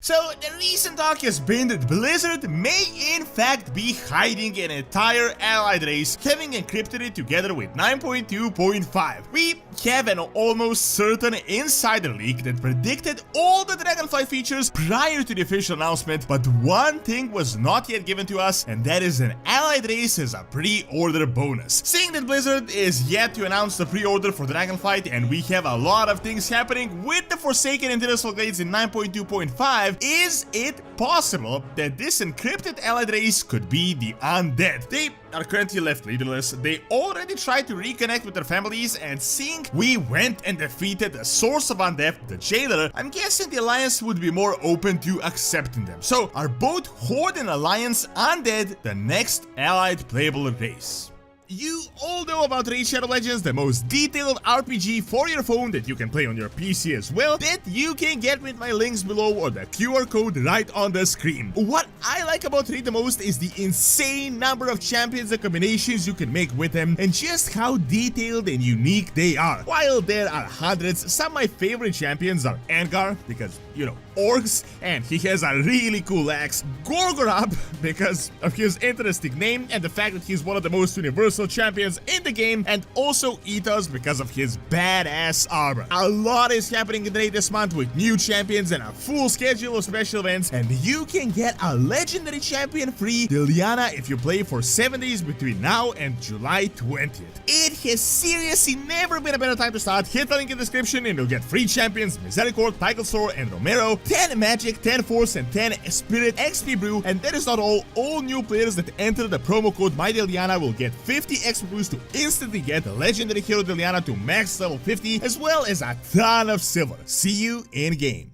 So the recent talk has been that Blizzard may in fact be hiding an entire allied race, having encrypted it together with 9.2.5. We have an almost certain insider leak that predicted all the Dragonflight features prior to the official announcement, but one thing was not yet given to us, and that is an allied race as a pre-order bonus. Seeing that Blizzard is yet to announce the pre-order for Dragonflight, and we have a lot of things happening with the Forsaken and Titusful Glades in 9.2.5, is it possible that this encrypted allied race could be the Undead? They are currently left leaderless. They already tried to reconnect with their families, and seeing we went and defeated the source of Undeath, the Jailer, I'm guessing the Alliance would be more open to accepting them. So are both Horde and Alliance Undead the next allied playable race? You all know about Raid Shadow Legends, the most detailed RPG for your phone that you can play on your PC as well, that you can get with my links below or the QR code right on the screen. What I like about Raid the most is the insane number of champions and combinations you can make with them, and just how detailed and unique they are. While there are hundreds, some of my favorite champions are Angar, because, you know, orcs, and he has a really cool axe, Gorgorab, because of his interesting name and the fact that he's one of the most universal champions in the game, and also Ethos because of his badass armor. A lot is happening in Raid this month with new champions and a full schedule of special events, and you can get a legendary champion free, Liliana, if you play for 7 days between now and July 20th. It has seriously never been a better time to start. Hit the link in the description and you'll get free champions, Misericord, Tychusor, and Romero, 10 Magic, 10 Force, and 10 Spirit XP Brew. And that is not all. All new players that enter the promo code MyDeliana will get 50 XP Brews to instantly get the legendary hero Deliana to max level 50, as well as a ton of silver. See you in game.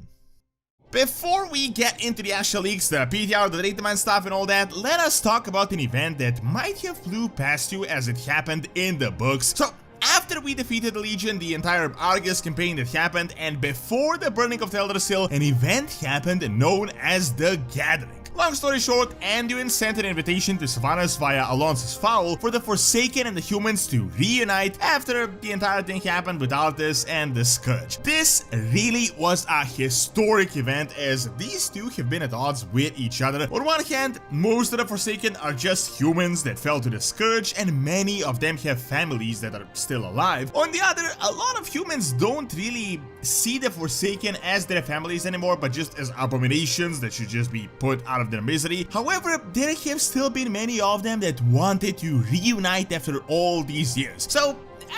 Before we get into the actual leaks, the PTR, the data mine stuff and all that, let us talk about an event that might have flew past you as it happened in the books. So after we defeated the Legion, the entire Argus campaign that happened, and before the burning of Teldrassil, an event happened known as the Gathering. Long story short, Anduin sent an invitation to Sylvanas via Alonso's Foul for the Forsaken and the humans to reunite after the entire thing happened with Arthas and the Scourge. This really was a historic event, as these two have been at odds with each other. On one hand, most of the Forsaken are just humans that fell to the Scourge, and many of them have families that are still alive. On the other, a lot of humans don't really see the Forsaken as their families anymore, but just as abominations that should just be put out of their misery. However, there have still been many of them that wanted to reunite after all these years. So,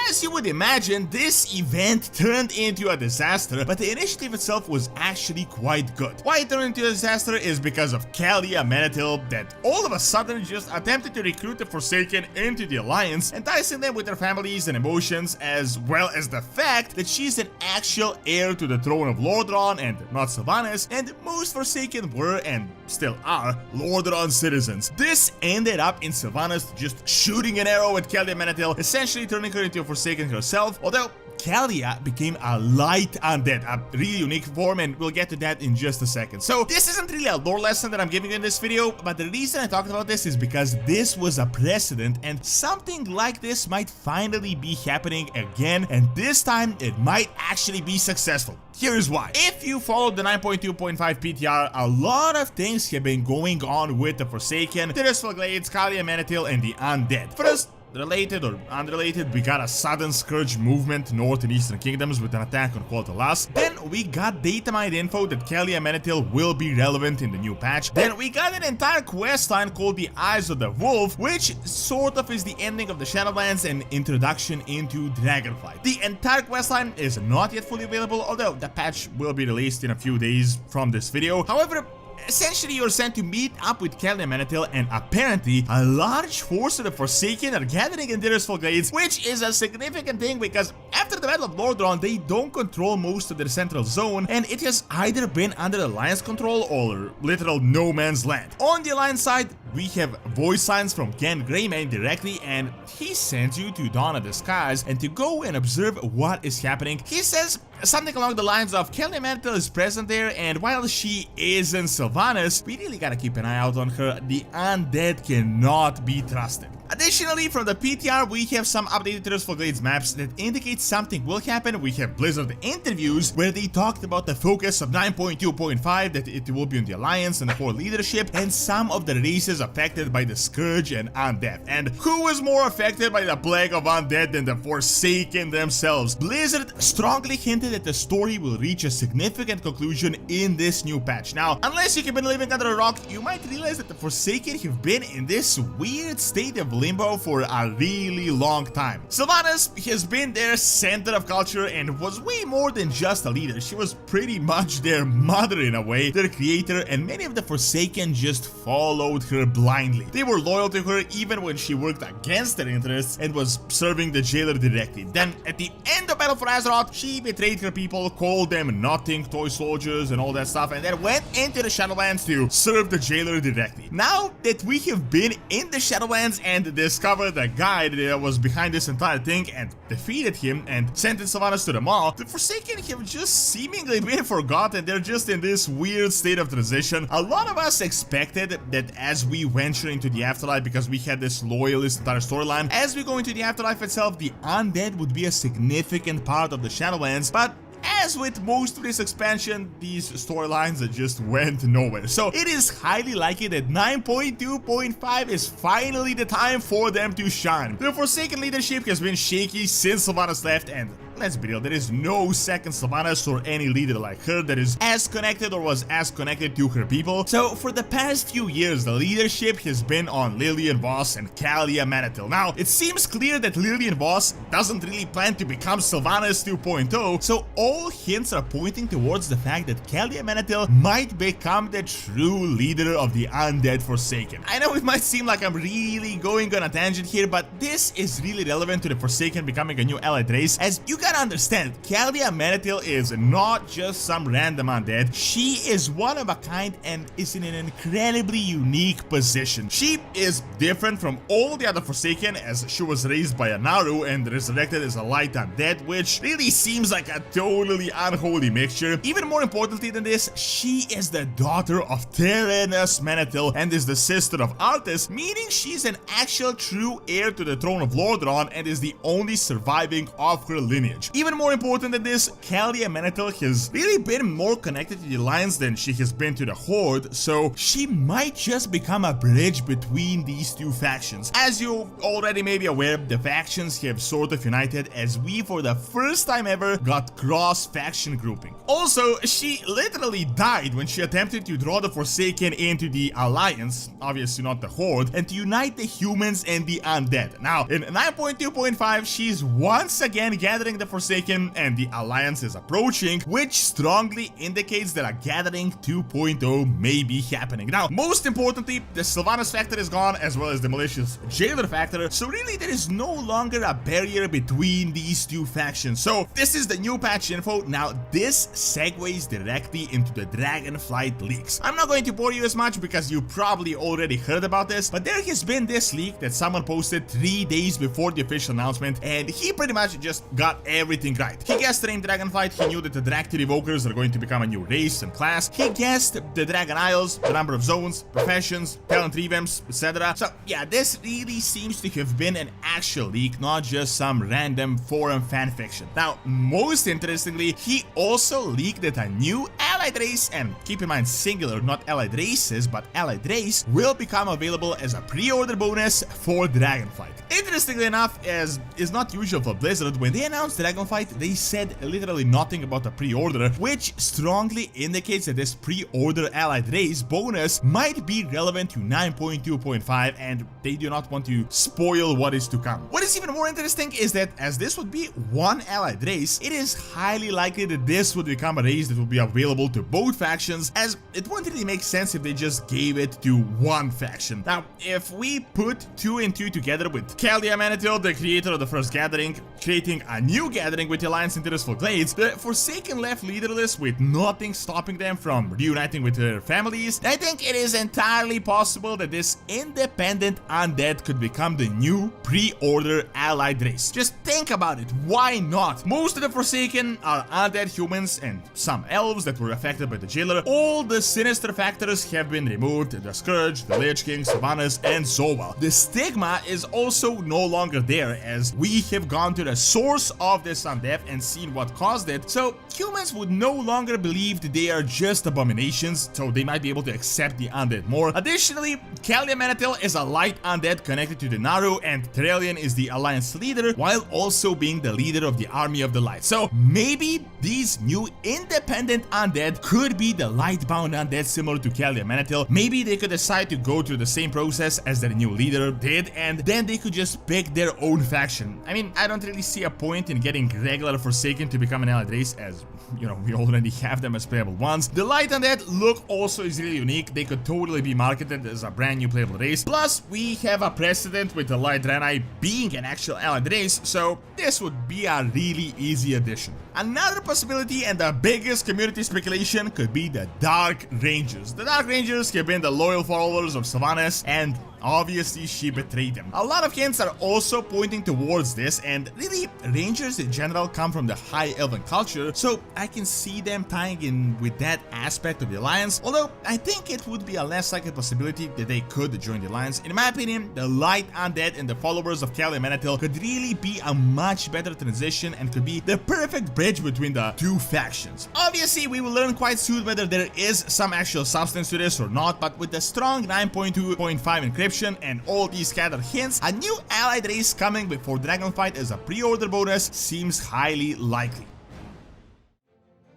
as you would imagine, this event turned into a disaster, but the initiative itself was actually quite good. Why it turned into a disaster is because of Calia Menethil, that all of a sudden just attempted to recruit the Forsaken into the Alliance, enticing them with their families and emotions, as well as the fact that she's an actual heir to the throne of Lordran and not Sylvanas, and most Forsaken were, and still are, Lordran citizens. This ended up in Sylvanas just shooting an arrow at Calia Menethil, essentially turning her into a Forsaken herself, although Calia became a light undead, a really unique form, and we'll get to that in just a second. So this isn't really a lore lesson that I'm giving you in this video, but the reason I talked about this is because this was a precedent, and something like this might finally be happening again, and this time it might actually be successful. Here's why. If you followed the 9.2.5 PTR, a lot of things have been going on with the Forsaken, Titusful Glades, Calia Menethil, and the Undead. First, related or unrelated, we got a sudden Scourge movement north and eastern kingdoms with an attack on Qualtalas. Then we got data mined info that Calia Menethil will be relevant in the new patch. Then we got an entire quest line called the Eyes of the Wolf, which sort of is the ending of the Shadowlands and introduction into Dragonflight. The entire quest line is not yet fully available, although the patch will be released in a few days from this video. However, essentially, you're sent to meet up with Calia Menethil, and apparently a large force of the Forsaken are gathering in Titusful Glades, which is a significant thing because after the Battle of Lordran, they don't control most of their central zone, and it has either been under Alliance control or literal no man's land. On the Alliance side, we have voice signs from Ken Greymane directly, and he sends you to Dawn of the Skies and to go and observe what is happening. He says something along the lines of Calia Menethil is present there, and while she isn't Sylvanas, we really gotta keep an eye out on her. The Undead cannot be trusted. Additionally, from the PTR, we have some updated trailers for Glades maps that indicate something will happen. We have Blizzard interviews where they talked about the focus of 9.2.5, that it will be on the Alliance and the Horde leadership, and some of the races affected by the Scourge and Undead. And who was more affected by the plague of Undead than the Forsaken themselves? Blizzard strongly hinted that the story will reach a significant conclusion in this new patch. Now, unless you've been living under a rock, you might realize that the Forsaken have been in this weird state of limbo for a really long time. Sylvanas has been their center of culture and was way more than just a leader. She was pretty much their mother in a way, their creator, and many of the Forsaken just followed her blindly. They were loyal to her even when she worked against their interests and was serving the jailer directly. Then, at the end of Battle for Azeroth, she betrayed her people, called them nothing toy soldiers and all that stuff, and then went into the Shadowlands to serve the jailer directly. Now that we have been in the Shadowlands and discovered the guy that was behind this entire thing and defeated him and sentenced Sylvanas to the Maw, the Forsaken have just seemingly been forgotten. They're just in this weird state of transition. A lot of us expected that as we venture into the Afterlife, because we had this loyalist entire storyline, as we go into the Afterlife itself, the Undead would be a significant part of the Shadowlands, but as with most of this expansion, these storylines just went nowhere. So it is highly likely that 9.2.5 is finally the time for them to shine. The Forsaken leadership has been shaky since Sylvanas left, and let's be real, there is no second Sylvanas or any leader like her that is as connected or was as connected to her people. So for the past few years, the leadership has been on Lillian Voss and Calia Menethil. Now, it seems clear that Lillian Voss doesn't really plan to become Sylvanas 2.0, so all hints are pointing towards the fact that Calia Menethil might become the true leader of the Undead Forsaken. I know it might seem like I'm really going on a tangent here, but this is really relevant to the Forsaken becoming a new allied race, as you gotta understand, Calia Menethil is not just some random undead. She is one of a kind and is in an incredibly unique position. She is different from all the other Forsaken, as she was raised by a Naru and resurrected as a light undead, which really seems like a totally unholy mixture. Even more importantly than this, she is the daughter of Terenas Menethil and is the sister of Arthas, meaning she's an actual true heir to the throne of Lordaeron and is the only surviving of her lineage. Even more important than this, Calia Menethil has really been more connected to the Alliance than she has been to the Horde, so she might just become a bridge between these two factions. As you already may be aware, the factions have sort of united, as we for the first time ever got cross-faction grouping. Also, she literally died when she attempted to draw the Forsaken into the Alliance, obviously not the Horde, and to unite the humans and the undead. Now, in 9.2.5, she's once again gathering the Forsaken and the Alliance is approaching, which strongly indicates that a Gathering 2.0 may be happening. Now, most importantly, the Sylvanas factor is gone, as well as the malicious Jailer factor, so really there is no longer a barrier between these two factions. So this is the new patch info. Now, this segues directly into the Dragonflight leaks. I'm not going to bore you as much because you probably already heard about this, but there has been this leak that someone posted 3 days before the official announcement, and he pretty much just got everything right. He guessed the name Dragonflight, he knew that the Draktyr Evokers are going to become a new race and class, he guessed the Dragon Isles, the number of zones, professions, talent revamps, etc. So yeah, this really seems to have been an actual leak, not just some random forum fanfiction. Now, most interestingly, he also leaked that a new allied race, and keep in mind singular, not allied races, but allied race, will become available as a pre-order bonus for Dragonflight. Interestingly enough, as is not usual for Blizzard, when they announced Dragonflight, they said literally nothing about a pre-order, which strongly indicates that this pre-order allied race bonus might be relevant to 9.2.5, and they do not want to spoil what is to come. What is even more interesting is that as this would be one allied race, it is highly likely that this would become a race that will be available to both factions, as it wouldn't really make sense if they just gave it to one faction. Now, if we put 2 and 2 together with Kalia Manatil, the creator of the first gathering, creating a new gathering with the Alliance Interestful Glades, the Forsaken left leaderless with nothing stopping them from reuniting with their families. I think it is entirely possible that this independent undead could become the new pre-order allied race. Just think about it, why not? Most of the Forsaken are undead humans and some elves that were affected by the Jailer. All the sinister factors have been removed, the Scourge, the Lich King, Sylvanas, and Zowal. The stigma is also no longer there, as we have gone to the source of this undeath and seen what caused it, so humans would no longer believe that they are just abominations, so they might be able to accept the undead more. Additionally, Kalia Manatil is a light undead connected to the Naru, and Theralion is the Alliance leader, while also being the leader of the Army of the Light. So maybe these new independent undead could be the Lightbound undead similar to Kalia Manatil. Maybe they could decide to go through the same process as their new leader did, and then they could just pick their own faction. I mean, I don't really see a point in getting regular Forsaken to become an allied race, as, you know, we already have them as playable ones. The Light Undead look also is really unique. They could totally be marketed as a brand new playable race. Plus, we have a precedent with the Light Draenei being an actual allied race, so this would be a really easy addition. Another possibility and the biggest community speculation could be the Dark Rangers. The Dark Rangers have been the loyal followers of Sylvanas, and obviously she betrayed them. A lot of hints are also pointing towards this, and really, Rangers in general come from the High Elven culture, so I can see them tying in with that aspect of the Alliance, although I think it would be a less likely possibility that they could join the Alliance. In my opinion, the Light Undead and the followers of Kalia Manatil could really be a much better transition and could be the perfect bridge between the two factions. Obviously, we will learn quite soon whether there is some actual substance to this or not, but with the strong 9.2.5 encryption and all these scattered hints, a new allied race coming before Dragonfight as a pre-order bonus seems highly likely.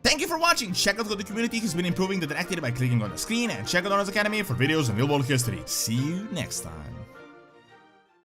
Thank you for watching. Check out how the community has been improving the Interactive by clicking on the screen, and check out Honors Academy for videos on real world history. See you next time.